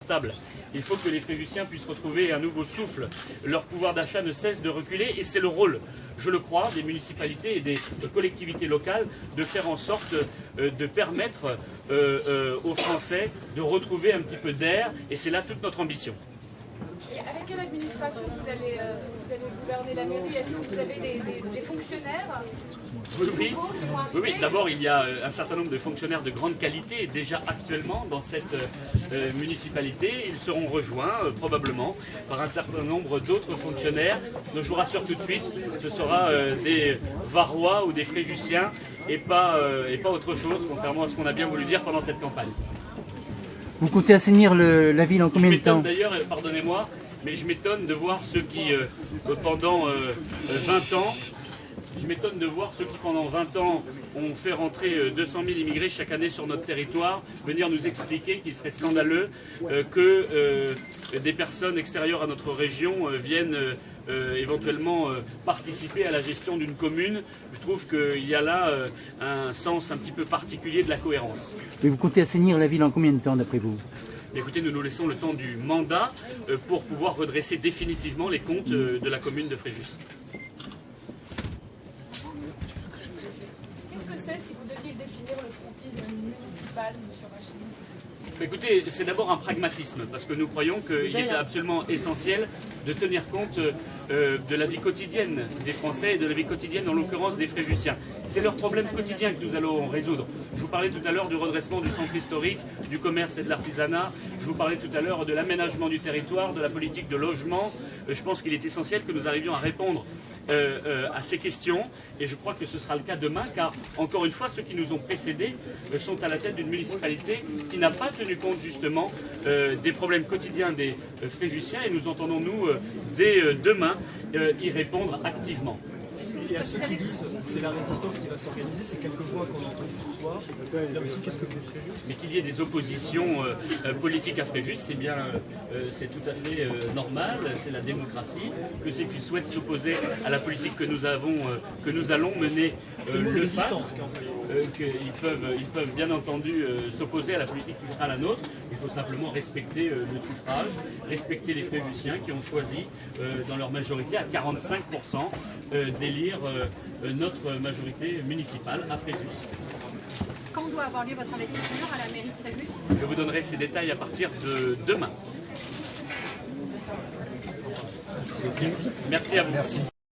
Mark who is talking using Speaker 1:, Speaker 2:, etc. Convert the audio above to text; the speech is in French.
Speaker 1: inconfortable. Il faut que les Fréjussiens puissent retrouver un nouveau souffle. Leur pouvoir d'achat ne cesse de reculer et c'est le rôle, je le crois, des municipalités et des collectivités locales de faire en sorte de permettre aux Français de retrouver un petit peu d'air et c'est là toute notre ambition.
Speaker 2: Et avec quelle administration vous allez gouverner la mairie? Est-ce que vous avez des fonctionnaires?
Speaker 1: Oui. D'abord, il y a un certain nombre de fonctionnaires de grande qualité déjà actuellement dans cette municipalité. Ils seront rejoints probablement par un certain nombre d'autres fonctionnaires. Donc, je vous rassure tout de suite, ce sera des Varois ou des Fréjussiens et pas autre chose, contrairement à ce qu'on a bien voulu dire pendant cette campagne.
Speaker 3: Vous comptez assainir la ville en combien de temps?
Speaker 1: D'ailleurs, pardonnez-moi, mais je m'étonne de voir ceux qui, pendant 20 ans, ont fait rentrer 200 000 immigrés chaque année sur notre territoire, venir nous expliquer qu'il serait scandaleux que des personnes extérieures à notre région viennent éventuellement participer à la gestion d'une commune. Je trouve qu'il y a là un sens un petit peu particulier de la cohérence.
Speaker 3: Mais vous comptez assainir la ville en combien de temps d'après vous?
Speaker 1: Écoutez, nous laissons le temps du mandat pour pouvoir redresser définitivement les comptes de la commune de Fréjus.
Speaker 2: Qu'est-ce que c'est si vous deviez définir le frontisme municipal, M. Rachid?
Speaker 1: Écoutez, c'est d'abord un pragmatisme, parce que nous croyons qu'il est absolument essentiel de tenir compte de la vie quotidienne des Français et de la vie quotidienne, en l'occurrence, des Fréjussiens. C'est leur problème quotidien que nous allons résoudre. Je vous parlais tout à l'heure du redressement du centre historique, du commerce et de l'artisanat. Je vous parlais tout à l'heure de l'aménagement du territoire, de la politique de logement. Je pense qu'il est essentiel que nous arrivions à répondre à ces questions et je crois que ce sera le cas demain car encore une fois ceux qui nous ont précédés sont à la tête d'une municipalité qui n'a pas tenu compte justement des problèmes quotidiens des Fréjussiens et nous entendons nous dès demain y répondre activement.
Speaker 4: Et à ceux qui disent c'est la résistance qui va s'organiser, c'est quelques voix qu'on a entendues ce soir. Là aussi, qu'est-ce que vous avez prévu?
Speaker 1: Mais qu'il y ait des oppositions politiques à Fréjus, c'est bien, c'est tout à fait normal, c'est la démocratie. Que ceux qui souhaitent s'opposer à la politique que nous allons mener le fassent. Ils peuvent bien entendu s'opposer à la politique qui sera la nôtre. Il faut simplement respecter le suffrage, respecter les Fréjussiens qui ont choisi dans leur majorité à 45% d'élire notre majorité municipale à Fréjus.
Speaker 5: Quand doit avoir lieu votre investiture à la mairie de Fréjus?
Speaker 1: Je vous donnerai ces détails à partir de demain. Merci à vous.
Speaker 4: Merci.